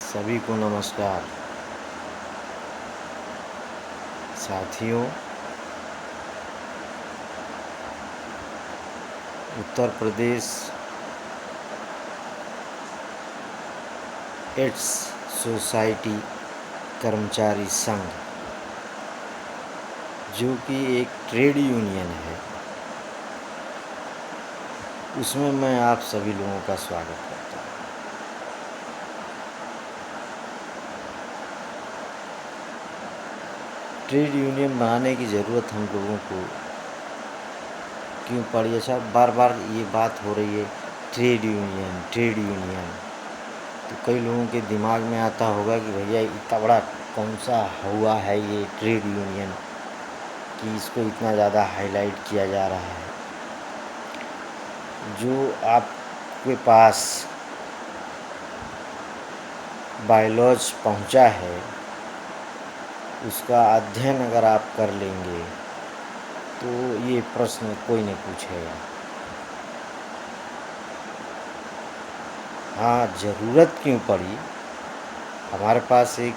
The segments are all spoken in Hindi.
सभी को नमस्कार। साथियों, उत्तर प्रदेश एड्स सोसाइटी कर्मचारी संघ, जो कि एक ट्रेड यूनियन है, उसमें मैं आप सभी लोगों का स्वागत करता हूँ। ट्रेड यूनियन बनाने की ज़रूरत हम लोगों को क्यों पड़ी? अच्छा, बार बार ये बात हो रही है ट्रेड यूनियन। तो कई लोगों के दिमाग में आता होगा कि भैया इतना बड़ा कौन सा हुआ है ये ट्रेड यूनियन कि इसको इतना ज़्यादा हाईलाइट किया जा रहा है। जो आपके पास बायलॉज पहुंचा है, उसका अध्ययन अगर आप कर लेंगे तो ये प्रश्न कोई नहीं पूछेगा। हाँ, ज़रूरत क्यों पड़ी? हमारे पास एक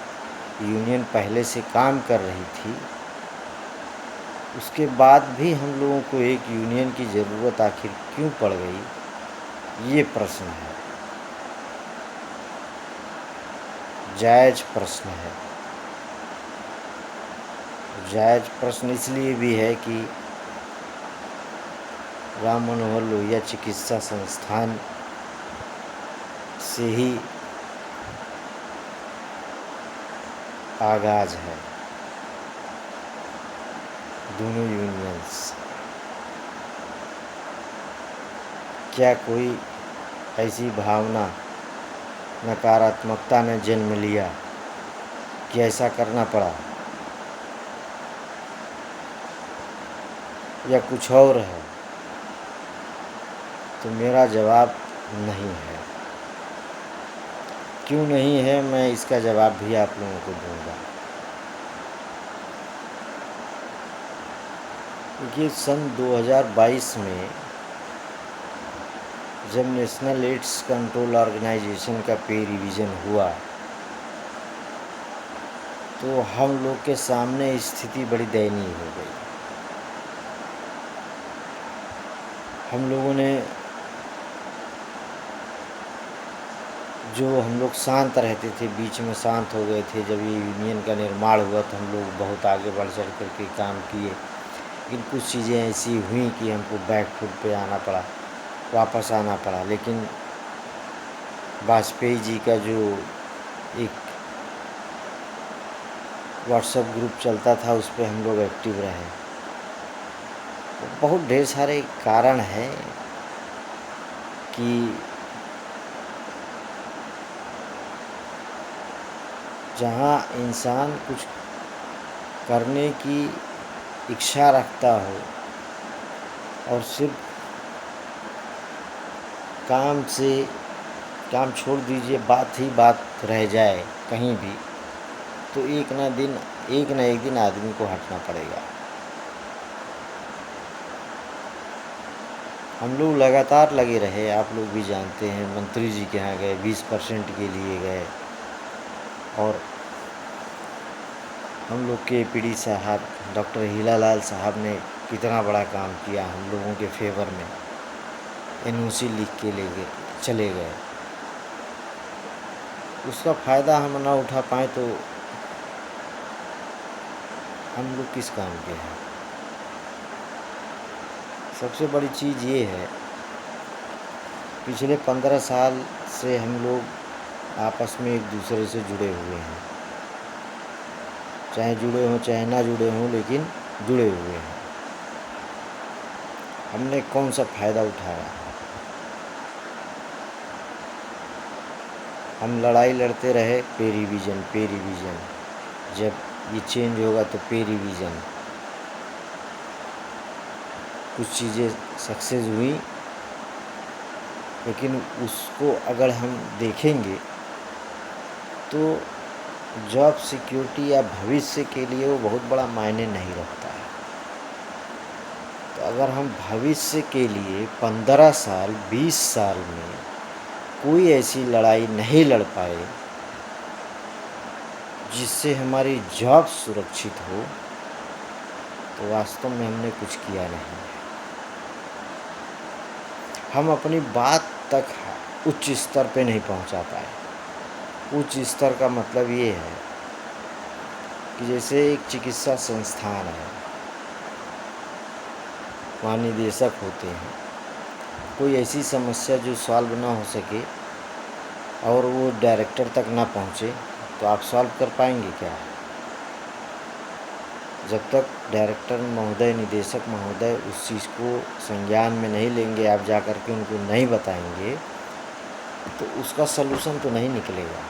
यूनियन पहले से काम कर रही थी, उसके बाद भी हम लोगों को एक यूनियन की ज़रूरत आखिर क्यों पड़ गई, ये प्रश्न है। जायज़ प्रश्न है। जायज़ प्रश्न इसलिए भी है कि राम मनोहर लोहिया चिकित्सा संस्थान से ही आगाज़ है दोनों यूनियंस। क्या कोई ऐसी भावना, नकारात्मकता ने जन्म लिया कि ऐसा करना पड़ा, या कुछ और है? तो मेरा जवाब नहीं है। क्यों नहीं है, मैं इसका जवाब भी आप लोगों को दूंगा। देखिए, सन 2022 में जब नेशनल एड्स कंट्रोल ऑर्गेनाइजेशन का पे रिवीजन हुआ, तो हम लोग के सामने स्थिति बड़ी दयनीय हो गई। हम लोगों ने, जो हम लोग शांत रहते थे, बीच में शांत हो गए थे। जब ये यूनियन का निर्माण हुआ तो हम लोग बहुत आगे बढ़ चढ़ करके काम किए, लेकिन कुछ चीज़ें ऐसी हुई कि हमको बैक फुट पे आना पड़ा, वापस आना पड़ा। लेकिन वाजपेयी जी का जो एक व्हाट्सएप ग्रुप चलता था, उस पर हम लोग एक्टिव रहे। बहुत ढेर सारे कारण हैं कि जहाँ इंसान कुछ करने की इच्छा रखता हो और सिर्फ काम छोड़ दीजिए, बात ही बात रह जाए कहीं भी, तो एक ना एक दिन आदमी को हटना पड़ेगा। हम लोग लगातार लगे रहे, आप लोग भी जानते हैं। मंत्री जी के यहाँ गए, 20% के लिए गए, और हम लोग के पीडी साहब डॉक्टर हीलालाल साहब ने कितना बड़ा काम किया हम लोगों के फेवर में। एनओसी लिख के ले गए, चले गए। उसका फ़ायदा हम ना उठा पाए तो हम लोग किस काम के हैं? सबसे बड़ी चीज़ ये है, पिछले 15 साल से हम लोग आपस में एक दूसरे से जुड़े हुए हैं। चाहे जुड़े हों चाहे ना जुड़े हों, लेकिन जुड़े हुए हैं। हमने कौन सा फ़ायदा उठाया? हम लड़ाई लड़ते रहे, पे रिवीजन। जब ये चेंज होगा तो पे रिवीजन। कुछ चीज़ें सक्सेस हुई, लेकिन उसको अगर हम देखेंगे तो जॉब सिक्योरिटी या भविष्य के लिए वो बहुत बड़ा मायने नहीं रखता है। तो अगर हम भविष्य के लिए 15 साल 20 साल में कोई ऐसी लड़ाई नहीं लड़ पाए जिससे हमारी जॉब सुरक्षित हो, तो वास्तव में हमने कुछ किया नहीं। हम अपनी बात तक उच्च स्तर पे नहीं पहुंचा पाए। उच्च स्तर का मतलब ये है कि जैसे एक चिकित्सा संस्थान है, वहाँ निदेशक होते हैं, कोई ऐसी समस्या जो सॉल्व ना हो सके और वो डायरेक्टर तक ना पहुँचे, तो आप सॉल्व कर पाएंगे क्या? जब तक डायरेक्टर महोदय, निदेशक महोदय उस चीज़ को संज्ञान में नहीं लेंगे, आप जा कर के उनको नहीं बताएंगे, तो उसका सलूशन तो नहीं निकलेगा।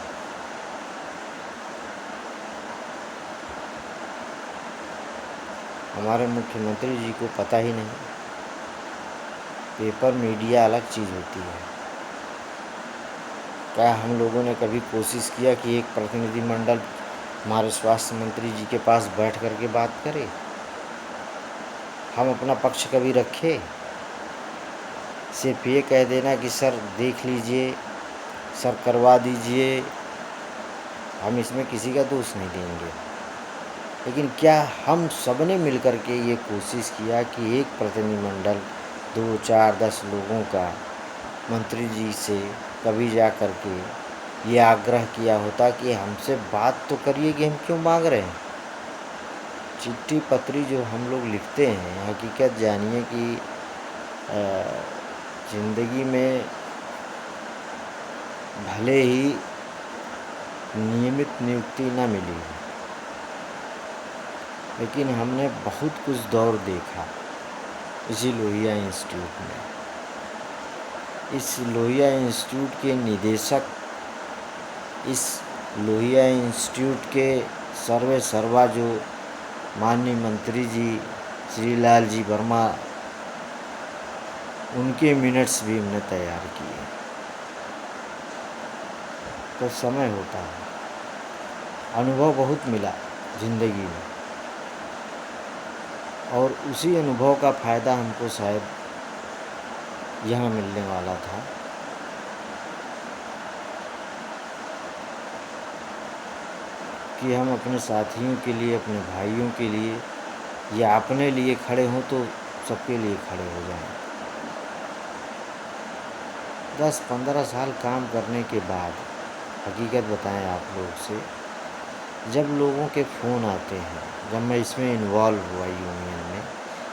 हमारे मुख्यमंत्री जी को पता ही नहीं। पेपर मीडिया अलग चीज़ होती है। क्या हम लोगों ने कभी कोशिश किया कि एक प्रतिनिधिमंडल हमारे स्वास्थ्य मंत्री जी के पास बैठ कर के बात करे? हम अपना पक्ष कभी रखे? सिर्फ ये कह देना कि सर देख लीजिए, सर करवा दीजिए, हम इसमें किसी का दोष नहीं देंगे। लेकिन क्या हम सब ने मिल कर के ये कोशिश किया कि एक प्रतिनिधिमंडल 2, 4, 10 लोगों का मंत्री जी से कभी जा कर के ये आग्रह किया होता कि हमसे बात तो करिए कि हम क्यों मांग रहे हैं? चिट्ठी पत्री जो हम लोग लिखते हैं, हकीकत जानिए कि ज़िंदगी में भले ही नियमित नियुक्ति ना मिली, लेकिन हमने बहुत कुछ दौर देखा इसी लोहिया इंस्टीट्यूट में। इस लोहिया इंस्टीट्यूट के निदेशक, इस लोहिया इंस्टीट्यूट के सर्वे सर्वा जो माननीय मंत्री जी श्री लाल जी वर्मा, उनके मिनट्स भी हमने तैयार किए। तो समय होता है, अनुभव बहुत मिला ज़िंदगी में, और उसी अनुभव का फ़ायदा हमको शायद यहाँ मिलने वाला था। कि हम अपने साथियों के लिए, अपने भाइयों के लिए या अपने लिए खड़े हों तो सबके लिए खड़े हो जाएं। 10-15 साल काम करने के बाद हकीकत बताएं आप लोग से, जब लोगों के फ़ोन आते हैं, जब मैं इसमें इन्वॉल्व हुआ यूनियन में,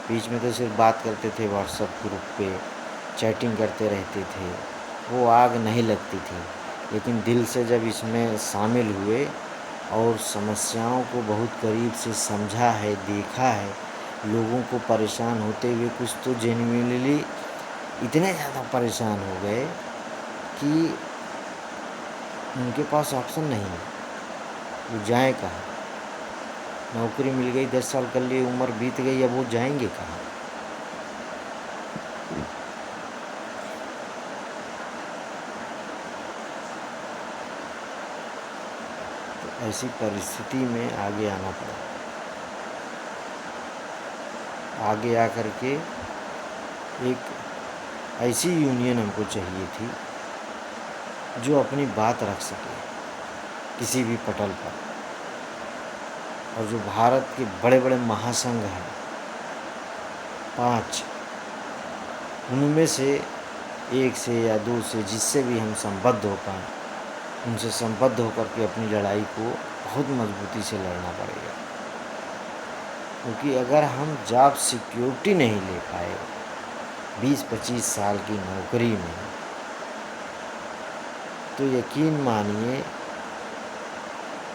बीच में तो सिर्फ बात करते थे, व्हाट्सएप ग्रुप पे चैटिंग करते रहते थे, वो आग नहीं लगती थी। लेकिन दिल से जब इसमें शामिल हुए और समस्याओं को बहुत करीब से समझा है, देखा है, लोगों को परेशान होते हुए, कुछ तो जेन्युइनली इतने ज़्यादा परेशान हो गए कि उनके पास ऑप्शन नहीं है, वो जाएँ कहाँ? नौकरी मिल गई, 10 साल कर लिए, उम्र बीत गई, अब वो जाएंगे कहाँ? तो ऐसी परिस्थिति में आगे आना पड़ा। आगे आकर के एक ऐसी यूनियन हमको चाहिए थी जो अपनी बात रख सके किसी भी पटल पर। और जो भारत के बड़े बड़े महासंघ हैं 5, उनमें से एक से या 2 से, जिससे भी हम संबद्ध हो पाएँ, उनसे संबद्ध होकर के अपनी लड़ाई को बहुत मजबूती से लड़ना पड़ेगा। क्योंकि अगर हम जॉब सिक्योरिटी नहीं ले पाए 20-25 साल की नौकरी में, तो यकीन मानिए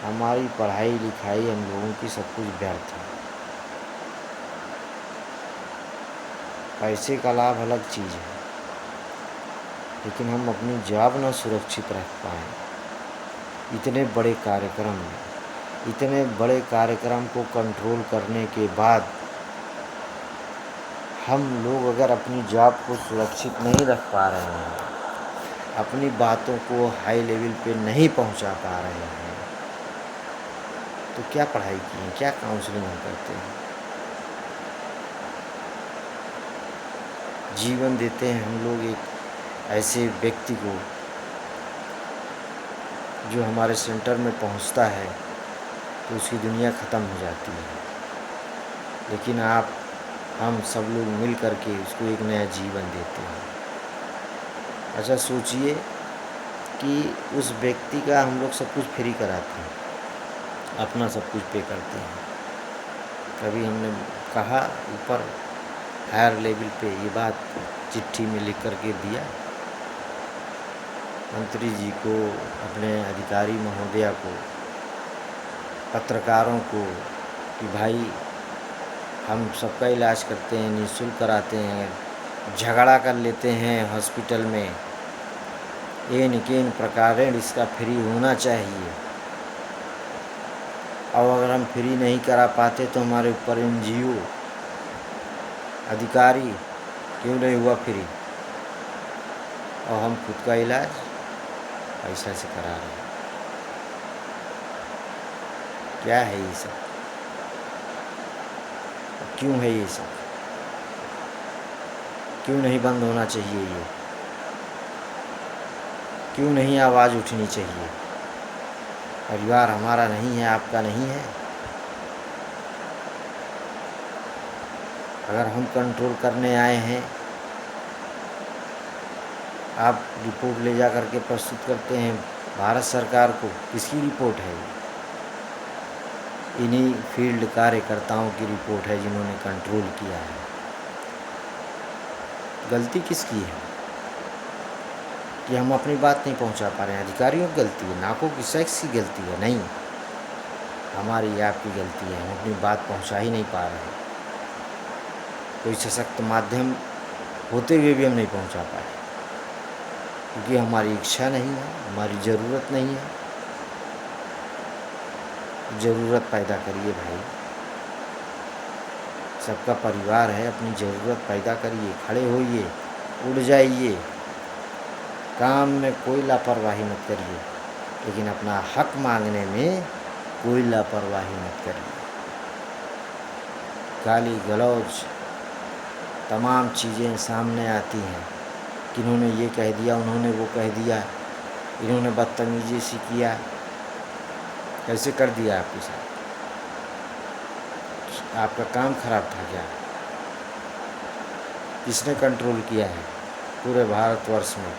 हमारी पढ़ाई लिखाई, हम लोगों की सब कुछ व्यर्थ है। पैसे का लाभ अलग चीज़ है, लेकिन हम अपनी जॉब ना सुरक्षित रख पाएँ इतने बड़े कार्यक्रम में। इतने बड़े कार्यक्रम को कंट्रोल करने के बाद हम लोग अगर अपनी जॉब को सुरक्षित नहीं रख पा रहे हैं, अपनी बातों को हाई लेवल पे नहीं पहुंचा पा रहे हैं, तो क्या पढ़ाई की है, क्या काउंसलिंग हम करते हैं? जीवन देते हैं हम लोग एक ऐसे व्यक्ति को जो हमारे सेंटर में पहुंचता है तो उसकी दुनिया ख़त्म हो जाती है। लेकिन हम सब लोग मिल कर के उसको एक नया जीवन देते हैं। अच्छा सोचिए कि उस व्यक्ति का हम लोग सब कुछ फ्री कराते हैं, अपना सब कुछ पे करते हैं। कभी हमने कहा ऊपर हायर लेवल पे ये बात चिट्ठी में लिख करके दिया मंत्री जी को, अपने अधिकारी महोदया को, पत्रकारों को, कि भाई हम सबका इलाज करते हैं, निःशुल्क कराते हैं, झगड़ा कर लेते हैं हॉस्पिटल में, इन किन प्रकारेण इसका फ्री होना चाहिए। और अगर हम फ्री नहीं करा पाते तो हमारे ऊपर NGO अधिकारी क्यों नहीं हुआ फ्री, और हम खुद का इलाज पैसा से करा रहे हैं। क्या है ये सब? क्यों है ये सब? क्यों नहीं बंद होना चाहिए ये? क्यों नहीं आवाज़ उठनी चाहिए? परिवार हमारा नहीं है, आपका नहीं है? अगर हम कंट्रोल करने आए हैं, आप रिपोर्ट ले जा कर के प्रस्तुत करते हैं भारत सरकार को, किसकी रिपोर्ट है ये? इन्हीं फील्ड कार्यकर्ताओं की रिपोर्ट है जिन्होंने कंट्रोल किया है। गलती किसकी है कि हम अपनी बात नहीं पहुंचा पा रहे हैं? अधिकारियों की गलती है? नाकों की सेक्स की गलती है? नहीं, हमारी आपकी गलती है, हम अपनी बात पहुंचा ही नहीं पा रहे हैं। कोई सशक्त माध्यम होते हुए भी हम नहीं पहुंचा पाए, क्योंकि हमारी इच्छा नहीं है, हमारी ज़रूरत नहीं है। ज़रूरत पैदा करिए भाई, सबका परिवार है, अपनी ज़रूरत पैदा करिए, खड़े होइए, उड़ जाइए, काम में कोई लापरवाही मत करिए, लेकिन अपना हक मांगने में कोई लापरवाही मत करिए। गाली गलौज तमाम चीज़ें सामने आती हैं कि इन्होंने ये कह दिया, उन्होंने वो कह दिया, इन्होंने बदतमीजी से किया। कैसे कर दिया आपके साथ? आपका काम खराब था क्या? किसने कंट्रोल किया है पूरे भारतवर्ष में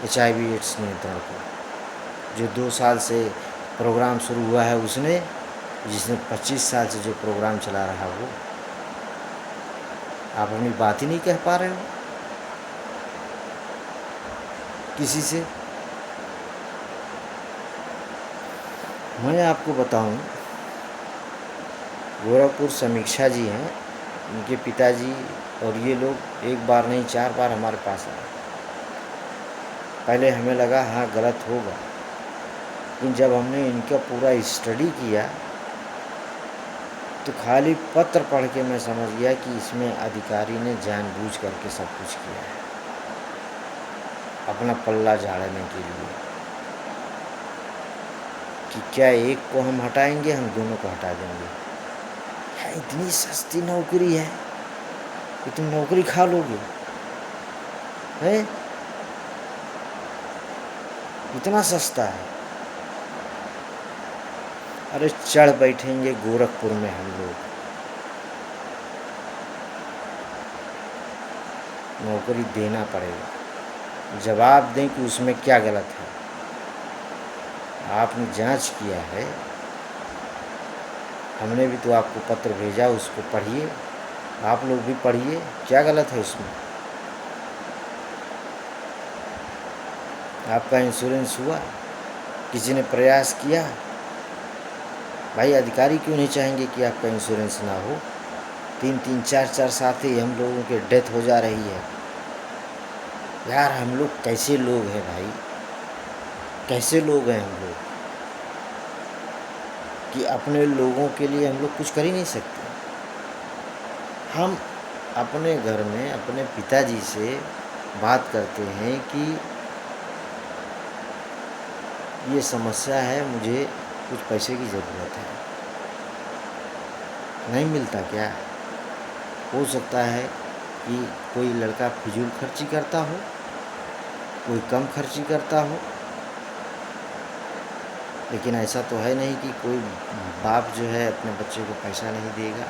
HIV एड्स नियंत्रण को? जो 2 साल से प्रोग्राम शुरू हुआ है उसने, जिसने 25 साल से जो प्रोग्राम चला रहा वो? आप अपनी बात ही नहीं कह पा रहे हो किसी से। मैं आपको बताऊं, गोरखपुर समीक्षा जी हैं, उनके पिताजी और ये लोग एक बार नहीं 4 बार हमारे पास आए। पहले हमें लगा हाँ गलत होगा, लेकिन जब हमने इनका पूरा स्टडी किया तो खाली पत्र पढ़ के मैं समझ गया कि इसमें अधिकारी ने जानबूझ करके सब कुछ किया है, अपना पल्ला झाड़ने के लिए, कि क्या एक को हम हटाएंगे, हम दोनों को हटा देंगे। क्या इतनी सस्ती नौकरी है कि तुम नौकरी खा लोगे? है इतना सस्ता है? अरे चढ़ बैठेंगे गोरखपुर में हम लोग, नौकरी देना पड़ेगा, जवाब दें कि उसमें क्या गलत है। आपने जांच किया है, हमने भी तो आपको पत्र भेजा, उसको पढ़िए, आप लोग भी पढ़िए, क्या गलत है उसमें? आपका इंश्योरेंस हुआ? किसी ने प्रयास किया? भाई अधिकारी क्यों नहीं चाहेंगे कि आपका इंश्योरेंस ना हो? 3-3, 4-4 साथी हम लोगों के डेथ हो जा रही है। यार हम लोग कैसे लोग हैं भाई, कैसे लोग हैं हम लोग कि अपने लोगों के लिए हम लोग कुछ कर ही नहीं सकते। हम अपने घर में अपने पिताजी से बात करते हैं कि ये समस्या है, मुझे कुछ पैसे की ज़रूरत है, नहीं मिलता क्या? हो सकता है कि कोई लड़का फिजूल खर्ची करता हो, कोई कम खर्ची करता हो, लेकिन ऐसा तो है नहीं कि कोई बाप जो है अपने बच्चे को पैसा नहीं देगा,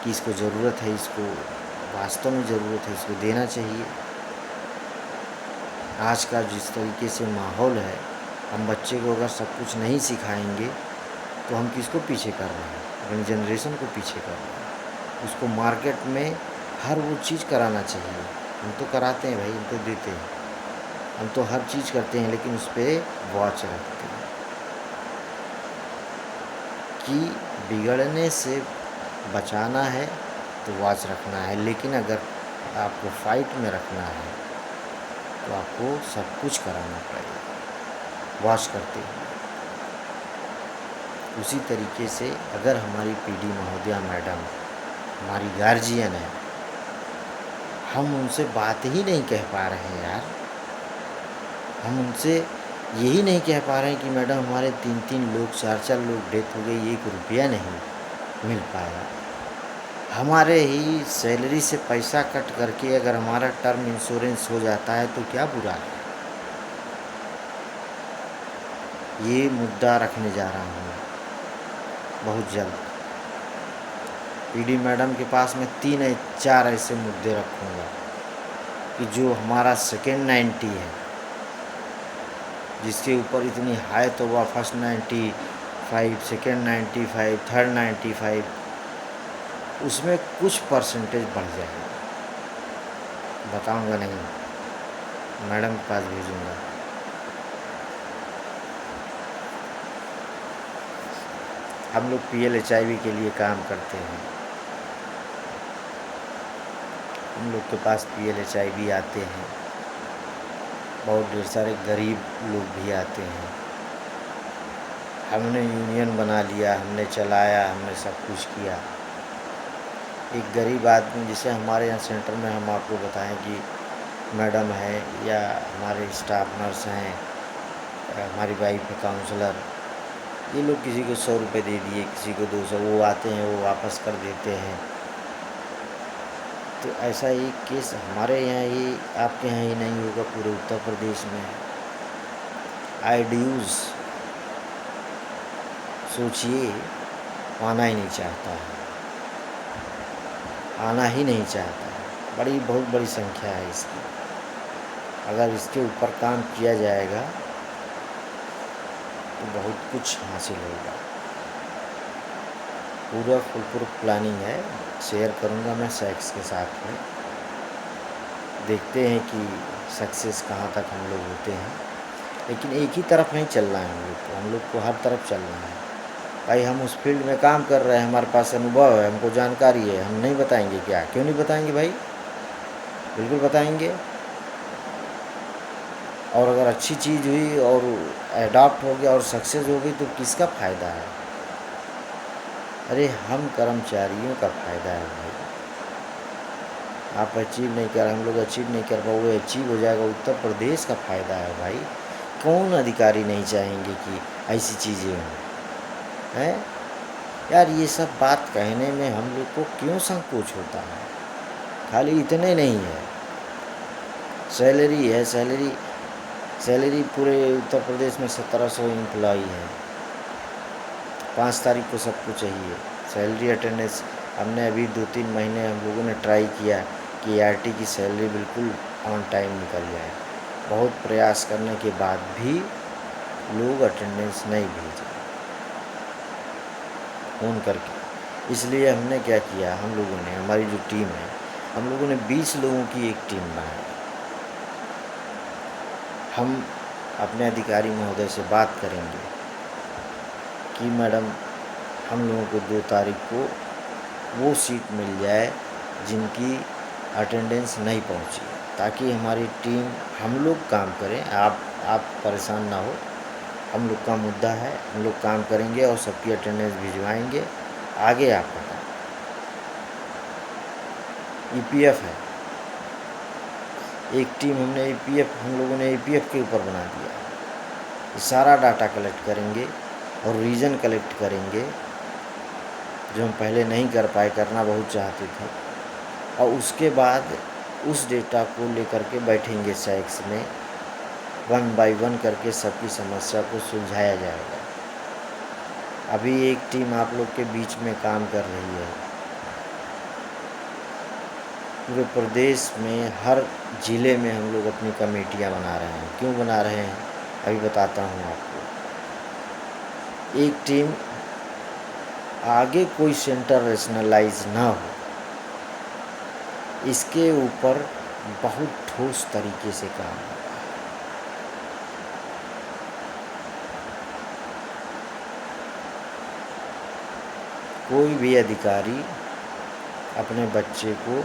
कि इसको ज़रूरत है, इसको वास्तव में ज़रूरत है, इसको देना चाहिए। आज का जिस तरीके से माहौल है, हम बच्चे को अगर सब कुछ नहीं सिखाएंगे तो हम किसको पीछे कर रहे हैं? अपनी जनरेशन को पीछे कर रहे हैं। उसको मार्केट में हर वो चीज़ कराना चाहिए। हम तो कराते हैं भाई, हम तो देते हैं, हम तो हर चीज़ करते हैं, लेकिन उस पर वॉच रखते हैं कि बिगड़ने से बचाना है तो वॉच रखना है, लेकिन अगर आपको फाइट में रखना है तो आपको सब कुछ कराना पड़ेगा वॉच करते हुए। उसी तरीके से अगर हमारी पीडी महोदया मैडम हमारी गार्जियन है, हम उनसे बात ही नहीं कह पा रहे हैं यार, हम उनसे यही नहीं कह पा रहे हैं कि मैडम हमारे 3-3 लोग 4-4 लोग डेथ हो गई, 1 रुपया नहीं मिल पाया। हमारे ही सैलरी से पैसा कट करके अगर हमारा टर्म इंश्योरेंस हो जाता है तो क्या बुरा है। ये मुद्दा रखने जा रहा हूँ बहुत जल्द। पीडी मैडम के पास मैं 3-4 ऐसे मुद्दे रखूँगा कि जो हमारा सेकेंड 90 है, जिसके ऊपर इतनी हाई तो वह फर्स्ट 95, सेकेंड 95, थर्ड 95, उसमें कुछ परसेंटेज बढ़ जाएगा। बताऊंगा नहीं, मैडम के पास भेजूंगा। हम लोग PLHIV के लिए काम करते हैं। हम लोग के पास PLHIV आते हैं, बहुत ढेर सारे गरीब लोग भी आते हैं। हमने यूनियन बना लिया, हमने चलाया, हमने सब कुछ किया। एक गरीब आदमी, जैसे हमारे यहाँ सेंटर में हम आपको बताएं कि मैडम है या हमारे स्टाफ नर्स हैं, हमारी वाइफ है काउंसलर, ये लोग किसी को 100 रुपये दे दिए, किसी को 200, वो आते हैं वो वापस कर देते हैं। तो ऐसा ही केस हमारे यहाँ ही, आपके यहाँ ही नहीं होगा, पूरे उत्तर प्रदेश में। आईडीयूज़ सोचिए, आना ही नहीं चाहता है, आना ही नहीं चाहता है। बहुत बड़ी संख्या है इसकी। अगर इसके ऊपर काम किया जाएगा तो बहुत कुछ हासिल होगा। पूरा फुल प्लानिंग है, शेयर करूँगा मैं सैक्स के साथ में। देखते हैं कि सक्सेस कहाँ तक हम लोग होते हैं, लेकिन एक ही तरफ नहीं चलना है हम लोग को हर तरफ चलना है भाई। हम उस फील्ड में काम कर रहे हैं, हमारे पास अनुभव है, हमको जानकारी है, हम नहीं बताएंगे क्या? क्यों नहीं बताएंगे भाई, बिल्कुल बताएंगे। और अगर अच्छी चीज़ हुई और एडॉप्ट हो गया और सक्सेस हो गई तो किसका फ़ायदा है? अरे हम कर्मचारियों का फ़ायदा है भाई। आप अचीव नहीं कर, हम लोग अचीव नहीं कर पाओ, वो अचीव हो जाएगा, उत्तर प्रदेश का फ़ायदा है भाई। कौन अधिकारी नहीं चाहेंगे कि ऐसी चीज़ें हों? हैं यार, ये सब बात कहने में हम लोग को क्यों संकोच होता है? खाली इतने नहीं है, सैलरी है, सैलरी पूरे उत्तर प्रदेश में 1700 एम्प्लॉई हैं। 5 तारीख को सबको चाहिए सैलरी अटेंडेंस। हमने अभी 2-3 महीने हम लोगों ने ट्राई किया कि ART की सैलरी बिल्कुल ऑन टाइम निकल जाए। बहुत प्रयास करने के बाद भी लोग अटेंडेंस नहीं भेजे फ़ोन करके। इसलिए हमने क्या किया, हम लोगों ने, हमारी जो टीम है, हम लोगों ने 20 लोगों की एक टीम बनाई। हम अपने अधिकारी महोदय से बात करेंगे कि मैडम हम लोगों को 2 तारीख को वो सीट मिल जाए जिनकी अटेंडेंस नहीं पहुंची, ताकि हमारी टीम, हम लोग काम करें। आप परेशान ना हो, हम लोग का मुद्दा है, हम लोग काम करेंगे और सबकी अटेंडेंस भिजवाएंगे। आगे आपका काम EPF है, एक टीम हमने हम लोगों ने EPF के ऊपर बना दिया। सारा डाटा कलेक्ट करेंगे और रीज़न कलेक्ट करेंगे, जो हम पहले नहीं कर पाए, करना बहुत चाहते थे। और उसके बाद उस डेटा को लेकर के बैठेंगे सैक्स में, 1 बाय 1 करके सबकी समस्या को सुलझाया जाएगा। अभी एक टीम आप लोग के बीच में काम कर रही है। पूरे प्रदेश में हर ज़िले में हम लोग अपनी कमेटियाँ बना रहे हैं। क्यों बना रहे हैं अभी बताता हूँ आपको। एक टीम आगे कोई सेंटर रेशनलाइज ना हो, इसके ऊपर बहुत ठोस तरीके से काम हो रहा है। कोई भी अधिकारी अपने बच्चे को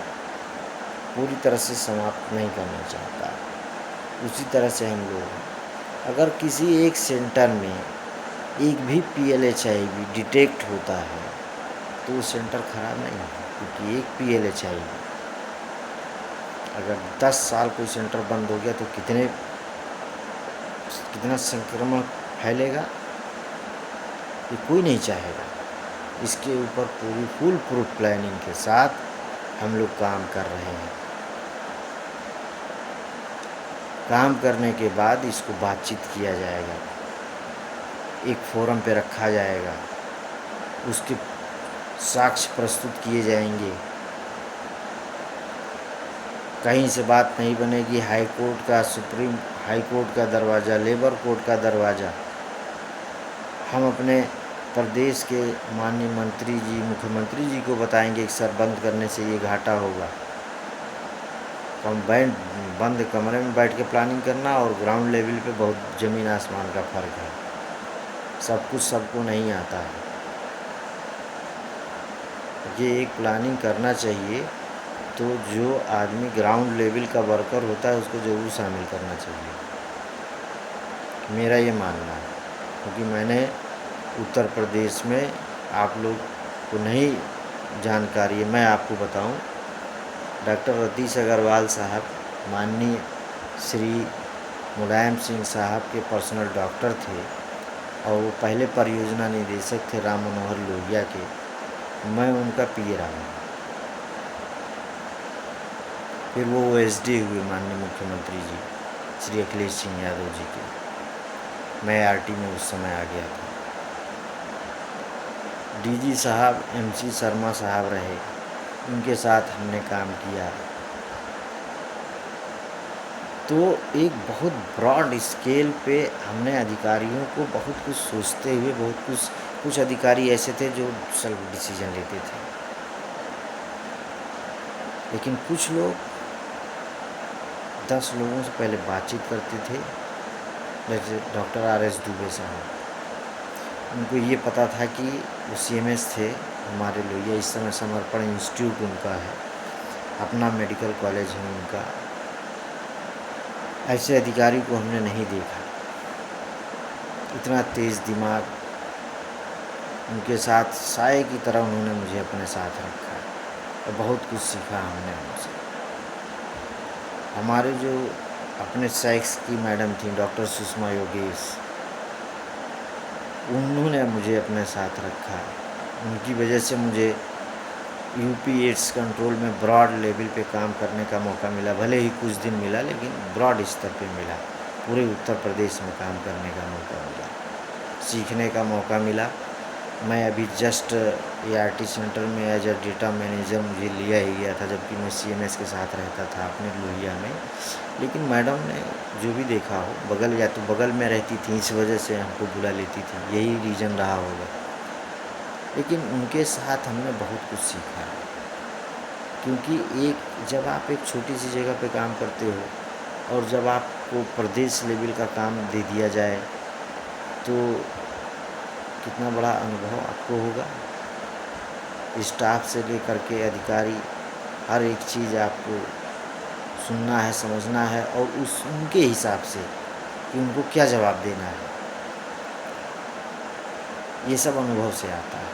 पूरी तरह से समाप्त नहीं करना चाहता। उसी तरह से हम लोग, अगर किसी एक सेंटर में एक भी PLHIV डिटेक्ट होता है तो वो सेंटर खराब नहीं है, क्योंकि एक PLHIV अगर 10 साल कोई सेंटर बंद हो गया तो कितना संक्रमण फैलेगा, ये कोई नहीं चाहेगा। इसके ऊपर पूरी फुल प्रूफ प्लानिंग के साथ हम लोग काम कर रहे हैं। काम करने के बाद इसको बातचीत किया जाएगा, एक फोरम पे रखा जाएगा, उसके साक्ष्य प्रस्तुत किए जाएंगे। कहीं से बात नहीं बनेगी। हाई कोर्ट का, सुप्रीम हाई कोर्ट का दरवाज़ा, लेबर कोर्ट का दरवाज़ा, हम अपने प्रदेश के माननीय मंत्री जी, मुख्यमंत्री जी को बताएंगे कि सर बंद करने से ये घाटा होगा। बंद कमरे में बैठ के प्लानिंग करना और ग्राउंड लेवल पे बहुत ज़मीन आसमान का फ़र्क है। सब कुछ सबको नहीं आता है। ये एक प्लानिंग करना चाहिए, तो जो आदमी ग्राउंड लेवल का वर्कर होता है उसको ज़रूर शामिल करना चाहिए, मेरा ये मानना है। क्योंकि मैंने उत्तर प्रदेश में, आप लोग को नहीं जानकारी है, मैं आपको बताऊं, डॉक्टर रतीश अग्रवाल साहब माननीय श्री मुलायम सिंह साहब के पर्सनल डॉक्टर थे और वो पहले परियोजना निदेशक थे राम मनोहर लोहिया के। मैं उनका PA रहा हूँ। फिर वो OSD हुए माननीय मुख्यमंत्री जी श्री अखिलेश सिंह यादव जी के। मैं RT में उस समय आ गया था। DG साहब MC शर्मा साहब रहे, उनके साथ हमने काम किया। तो एक बहुत ब्रॉड स्केल पे हमने अधिकारियों को बहुत कुछ सोचते हुए, कुछ अधिकारी ऐसे थे जो सेल्फ डिसीजन लेते थे, लेकिन कुछ लोग 10 लोगों से पहले बातचीत करते थे। जैसे डॉक्टर RS दुबे साहब, उनको ये पता था कि वो CMS थे हमारे लोहिया। इस समय समर्पण इंस्टीट्यूट उनका है, अपना मेडिकल कॉलेज है उनका। ऐसे अधिकारी को हमने नहीं देखा, इतना तेज़ दिमाग। उनके साथ साए की तरह उन्होंने मुझे अपने साथ रखा और बहुत कुछ सीखा हमने उनसे। हमारे जो अपने सेक्स की मैडम थी डॉक्टर सुषमा योगेश, उन्होंने मुझे अपने साथ रखा। उनकी वजह से मुझे UP एड्स कंट्रोल में ब्रॉड लेवल पे काम करने का मौका मिला। भले ही कुछ दिन मिला, लेकिन ब्रॉड स्तर पे मिला। पूरे उत्तर प्रदेश में काम करने का मौका मिला, सीखने का मौका मिला। मैं अभी जस्ट ART सेंटर में एज ए डेटा मैनेजर मुझे लिया ही गया था, जबकि मैं CMS के साथ रहता था अपने लोहिया में। लेकिन मैडम ने जो भी देखा हो, या तो बगल में रहती थी, इस वजह से हमको बुला लेती थी, यही रीज़न रहा होगा। लेकिन उनके साथ हमने बहुत कुछ सीखा, क्योंकि जब आप एक छोटी सी जगह पे काम करते हो और जब आपको प्रदेश लेवल का काम दे दिया जाए तो कितना बड़ा अनुभव आपको होगा। स्टाफ से लेकर के अधिकारी, हर एक चीज़ आपको सुनना है, समझना है और उनके हिसाब से कि उनको क्या जवाब देना है। ये सब अनुभव से आता है।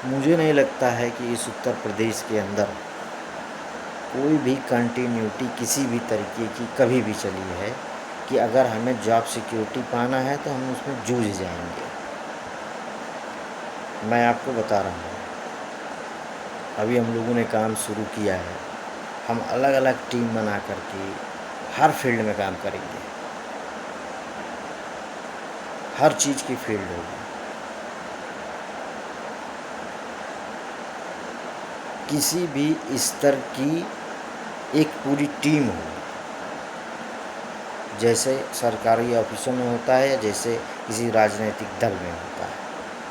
मुझे नहीं लगता है कि इस उत्तर प्रदेश के अंदर कोई भी कंटिन्यूटी किसी भी तरीके की कभी भी चली है कि अगर हमें जॉब सिक्योरिटी पाना है तो हम उसमें जूझ जाएंगे। मैं आपको बता रहा हूँ, अभी हम लोगों ने काम शुरू किया है। हम अलग अलग टीम बना करके हर फील्ड में काम करेंगे। हर चीज़ की फील्ड होगी, किसी भी स्तर की एक पूरी टीम होगी, जैसे सरकारी ऑफिसों में होता है या जैसे किसी राजनीतिक दल में होता है।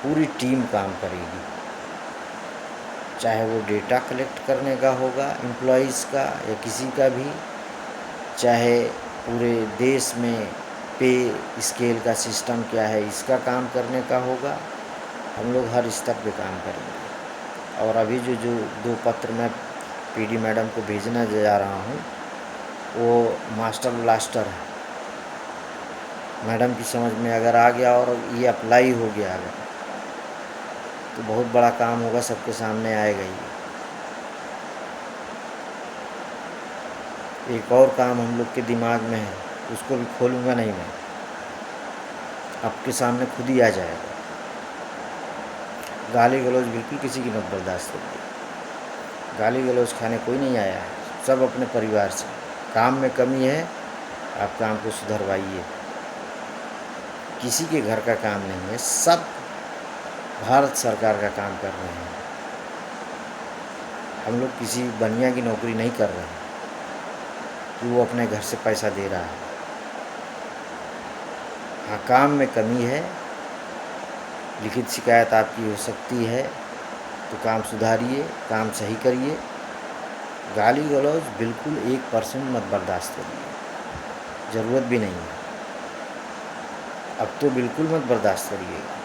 पूरी टीम काम करेगी, चाहे वो डेटा कलेक्ट करने का होगा एम्प्लॉइज़ का या किसी का भी, चाहे पूरे देश में पे स्केल का सिस्टम क्या है इसका काम करने का होगा। हम लोग हर स्तर पे काम करेंगे। और अभी जो जो 2 पत्र मैं पीडी मैडम को भेजने जा रहा हूँ वो मास्टर ब्लास्टर है। मैडम की समझ में अगर आ गया और ये अप्लाई हो गया अगर, तो बहुत बड़ा काम होगा, सबके सामने आएगा ये। एक और काम हम लोग के दिमाग में है, उसको भी खोलूँगा नहीं मैं, आपके सामने खुद ही आ जाएगा। गाली गलौज बिल्कुल किसी की मत बर्दाश्त करिए। गाली गलौज खाने कोई नहीं आया है, सब अपने परिवार से। काम में कमी है, आप काम को सुधरवाइए। किसी के घर का काम नहीं है, सब भारत सरकार का काम कर रहे हैं। हम लोग किसी बनिया की नौकरी नहीं कर रहे हैं कि वो अपने घर से पैसा दे रहा है। हाँ, काम में कमी है, लिखित शिकायत आपकी हो सकती है, तो काम सुधारिए, काम सही करिए। गाली गलौज बिल्कुल 1% मत बर्दाश्त करिए, ज़रूरत भी नहीं है। अब तो बिल्कुल मत बर्दाश्त करिएगा,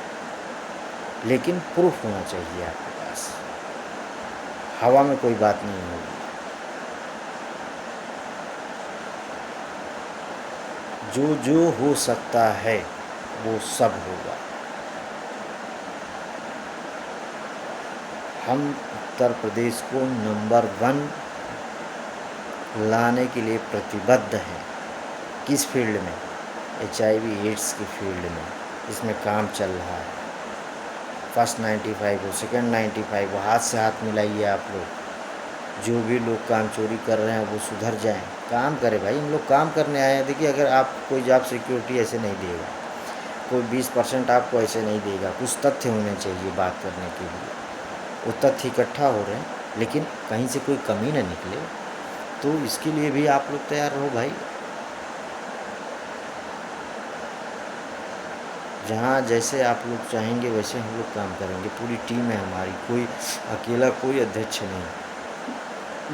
लेकिन प्रूफ होना चाहिए आपके पास। हवा में कोई बात नहीं होगी। जो जो हो सकता है वो सब होगा। हम उत्तर प्रदेश को नंबर 1 लाने के लिए प्रतिबद्ध हैं। किस फील्ड में? HIV एड्स की फील्ड में। इसमें काम चल रहा है। फर्स्ट 95 हो, सेकंड 95 हो, हाथ से हाथ मिलाइए आप लोग। जो भी लोग काम चोरी कर रहे हैं वो सुधर जाएं, काम करें भाई। हम लोग काम करने आए हैं। देखिए, अगर आप कोई जॉब सिक्योरिटी ऐसे नहीं देगा, कोई 20% आपको ऐसे नहीं देगा। कुछ तथ्य होने चाहिए बात करने के लिए। वो तथ्य इकट्ठा हो रहे हैं, लेकिन कहीं से कोई कमी ना निकले, तो इसके लिए भी आप लोग तैयार रहो भाई। जहाँ जैसे आप लोग चाहेंगे वैसे हम लोग काम करेंगे। पूरी टीम है हमारी, कोई अकेला कोई अध्यक्ष नहीं।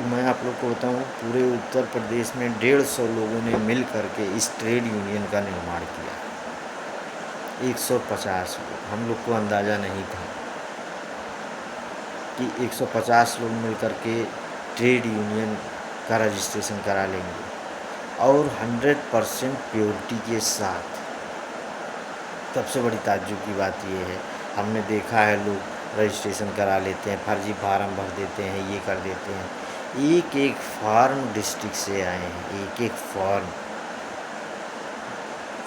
मैं आप लोग को बताऊँ, पूरे उत्तर प्रदेश में 150 लोगों ने मिल करके इस ट्रेड यूनियन का निर्माण किया। 150 लोग। हम लोग को अंदाज़ा नहीं था कि 150 लोग मिल करके ट्रेड यूनियन का रजिस्ट्रेशन करा लेंगे, और 100% प्योरिटी के साथ। सबसे बड़ी ताज्जुब की बात ये है, हमने देखा है लोग रजिस्ट्रेशन करा लेते हैं, फर्जी फार्म भर देते हैं, ये कर देते हैं। एक एक फार्म डिस्ट्रिक्ट से आए हैं, एक एक फॉर्म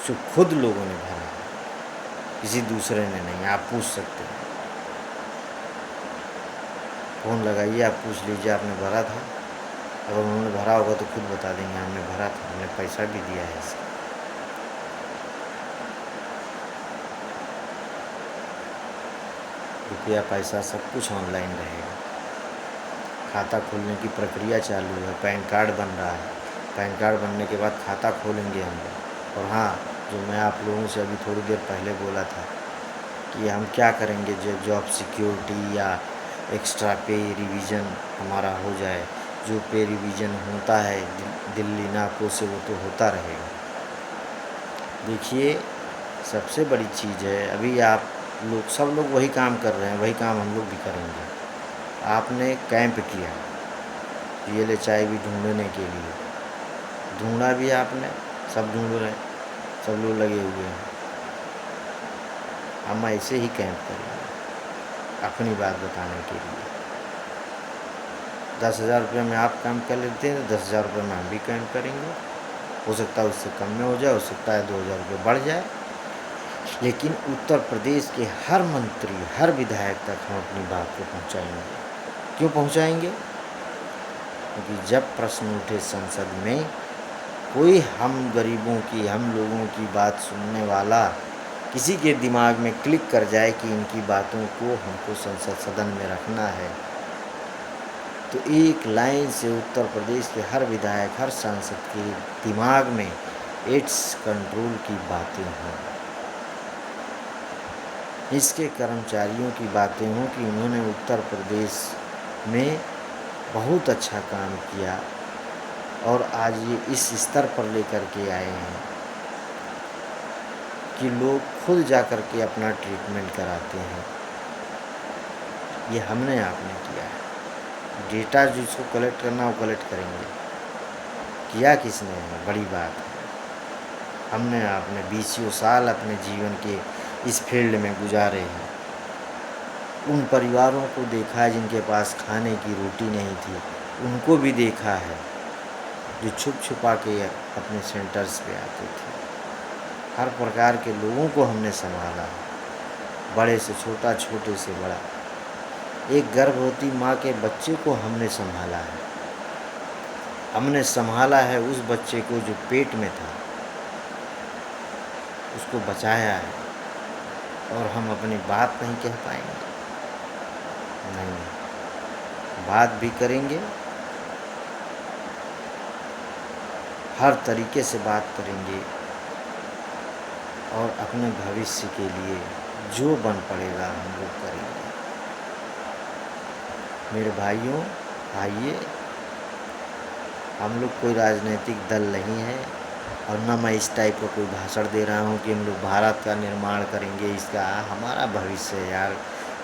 जो खुद लोगों ने भरा है, किसी दूसरे ने नहीं। आप पूछ सकते हैं, फ़ोन लगाइए, आप पूछ लीजिए आपने भरा था। अगर उन्होंने भरा होगा तो खुद बता देंगे हमने भरा था, हमने पैसा भी दिया है इसका। रुपया पैसा सब कुछ ऑनलाइन रहेगा। खाता खोलने की प्रक्रिया चालू है, पैन कार्ड बन रहा है। पैन कार्ड बनने के बाद खाता खोलेंगे हम लोग। और हाँ, जो मैं आप लोगों से अभी थोड़ी देर पहले बोला था कि हम क्या करेंगे, जो जॉब सिक्योरिटी या एक्स्ट्रा पे रिवीजन हमारा हो जाए। जो पे रिवीजन होता है दिल्ली नाको से, वो तो होता रहेगा। देखिए, सबसे बड़ी चीज़ है, अभी आप लोग सब लोग वही काम कर रहे हैं, वही काम हम लोग भी करेंगे। आपने कैंप किया PLHIV ढूंढने के लिए, ढूंढा भी आपने, सब ढूंढ रहे हैं, सब लोग लगे हुए हैं। हम ऐसे ही कैंप करेंगे अपनी बात बताने के लिए। 10,000 रुपये में आप काम कर लेते हैं तो 10,000 रुपये में हम भी कैंप करेंगे। हो सकता है उससे कम में हो जाए, हो सकता है 2,000 रुपये बढ़ जाए, लेकिन उत्तर प्रदेश के हर मंत्री, हर विधायक तक हम अपनी बात को पहुंचाएंगे। क्यों पहुंचाएंगे? क्योंकि जब प्रश्न उठे संसद में, कोई हम गरीबों की, हम लोगों की बात सुनने वाला किसी के दिमाग में क्लिक कर जाए कि इनकी बातों को हमको संसद सदन में रखना है, तो एक लाइन से उत्तर प्रदेश के हर विधायक, हर सांसद के दिमाग में एड्स कंट्रोल की बातें हों, इसके कर्मचारियों की बातें हों कि उन्होंने उत्तर प्रदेश में बहुत अच्छा काम किया और आज ये इस स्तर पर लेकर के आए हैं कि लोग खुद जा कर के अपना ट्रीटमेंट कराते हैं। ये हमने आपने किया है। डेटा जिसको कलेक्ट करना वो कलेक्ट करेंगे, किया किसने है बड़ी बात है। हमने आपने 20 साल अपने जीवन के इस फील्ड में गुजारे हैं। उन परिवारों को देखा है जिनके पास खाने की रोटी नहीं थी, उनको भी देखा है जो छुप छुपा के अपने सेंटर्स पे आते थे। हर प्रकार के लोगों को हमने संभाला, बड़े से छोटा, छोटे से बड़ा। एक गर्भवती माँ के बच्चे को हमने संभाला है। हमने संभाला है उस बच्चे को जो पेट में था, उसको बचाया है। और हम अपनी बात नहीं कह पाएंगे? नहीं, बात भी करेंगे, हर तरीके से बात करेंगे और अपने भविष्य के लिए जो बन पड़ेगा हम लोग करेंगे। मेरे भाइयों, आइए, हम लोग कोई राजनीतिक दल नहीं है और न मैं इस टाइप का कोई भाषण दे रहा हूँ कि हम लोग भारत का निर्माण करेंगे। इसका हमारा भविष्य है यार।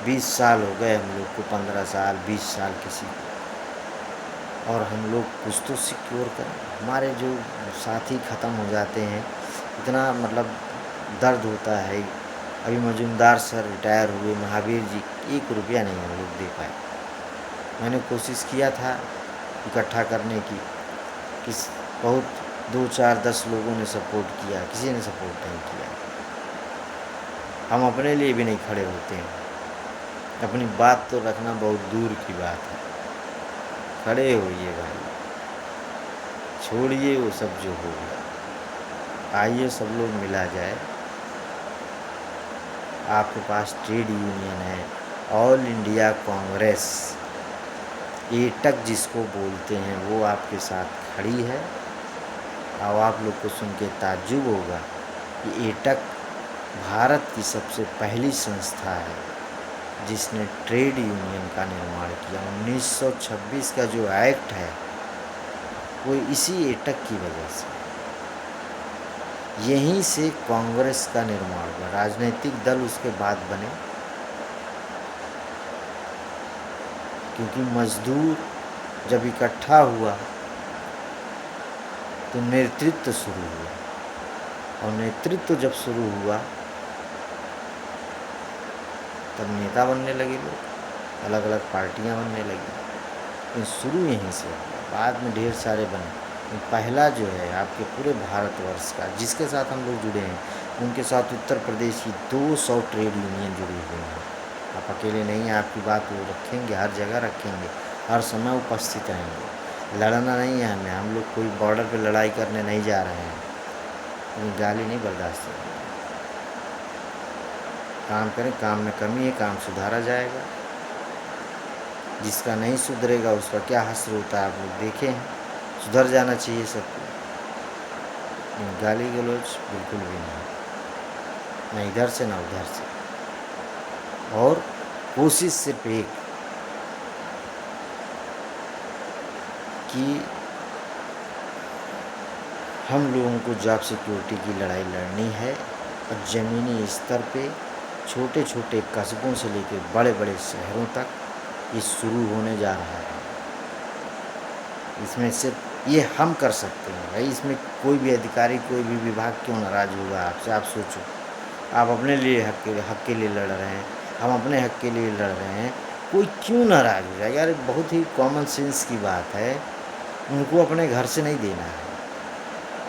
20 साल हो गए हम लोग को, 15 साल, 20 साल किसी को, और हम लोग कुछ तो सिक्योर करें। हमारे जो साथी ख़त्म हो जाते हैं, इतना मतलब दर्द होता है। अभी मजुमदार सर रिटायर हुए, महावीर जी, 1 रुपया नहीं हम लोग दे पाए। मैंने कोशिश किया था इकट्ठा करने की, किस बहुत 2, 4, 10 लोगों ने सपोर्ट किया, किसी ने सपोर्ट नहीं किया। हम अपने लिए भी नहीं खड़े होते हैं। अपनी बात तो रखना बहुत दूर की बात है। खड़े होइए भाई, छोड़िए वो सब जो हो गया। आइए सब लोग मिला जाए। आपके पास ट्रेड यूनियन है, ऑल इंडिया कांग्रेस, एटक जिसको बोलते हैं, वो आपके साथ खड़ी है। और आप लोग को सुन के ताज्जुब होगा कि एटक भारत की सबसे पहली संस्था है जिसने ट्रेड यूनियन का निर्माण किया। 1926 का जो एक्ट है वो इसी एटक की वजह से, यहीं से कांग्रेस का निर्माण हुआ। राजनीतिक दल उसके बाद बने, क्योंकि मजदूर जब इकट्ठा हुआ तो नेतृत्व शुरू हुआ, और नेतृत्व जब शुरू हुआ तब नेता बनने लगे लोग, अलग अलग पार्टियां बनने लगी। लेकिन शुरू यहीं से हुआ, बाद में ढेर सारे बने। पहला जो है आपके पूरे भारतवर्ष का, जिसके साथ हम लोग जुड़े हैं, उनके साथ उत्तर प्रदेश की 200 ट्रेड यूनियन जुड़ी हुई हैं। आप अकेले नहीं हैं, आपकी बात वो रखेंगे, हर जगह रखेंगे, हर समय उपस्थित रहेंगे। लड़ना नहीं है हमें, हम लोग कोई बॉर्डर पे लड़ाई करने नहीं जा रहे हैं। गाली नहीं बर्दाश्त करेंगे। काम करें, काम में कमी है, काम सुधारा जाएगा। जिसका नहीं सुधरेगा उसका क्या हश्र होता है, आप लोग देखे हैं। सुधर जाना चाहिए सबको। गाली गलौज बिल्कुल भी नहीं, न इधर से न उधर से। और कोशिश सिर्फ एक कि हम लोगों को जॉब सिक्योरिटी की लड़ाई लड़नी है, और ज़मीनी स्तर पे छोटे छोटे कस्बों से लेकर बड़े बड़े शहरों तक ये शुरू होने जा रहा है। इसमें सिर्फ ये हम कर सकते हैं भाई। इसमें कोई भी अधिकारी, कोई भी विभाग क्यों नाराज़ होगा आपसे? आप सोचो, आप अपने लिए हक के लिए लड़ रहे हैं, हम अपने हक के लिए लड़ रहे हैं, कोई क्यों नाराज़ हो जाएगा? यार बहुत ही कॉमन सेंस की बात है। उनको अपने घर से नहीं देना है,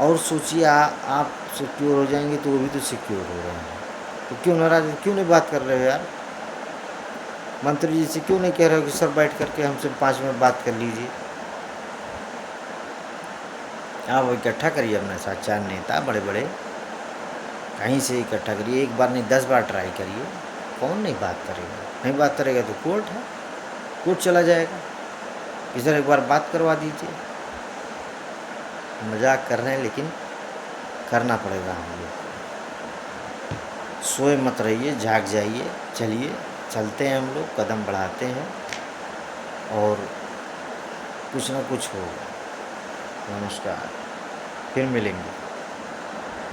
और सोचिए आप सिक्योर हो जाएंगे तो वो भी तो सिक्योर हो रहे हैं, तो क्यों नाराज़, क्यों नहीं बात कर रहे हो यार? मंत्री जी से क्यों नहीं कह रहे हो कि सर बैठ करके हमसे 5 मिनट बात कर लीजिए? आप इकट्ठा करिए अपने साथ 4 नेता बड़े बड़े, कहीं से इकट्ठा करिए, एक बार नहीं 10 बार ट्राई करिए, कौन नहीं बात करेगा। नहीं बात करेगा तो कोर्ट है, कोर्ट चला जाएगा। इधर एक बार बात करवा दीजिए। मजाक कर रहे हैं लेकिन करना पड़ेगा हम लोग को। सोए मत रहिए, जाग जाइए। चलिए चलते हैं, हम लोग कदम बढ़ाते हैं और कुछ ना कुछ होगा। नमस्कार, फिर मिलेंगे।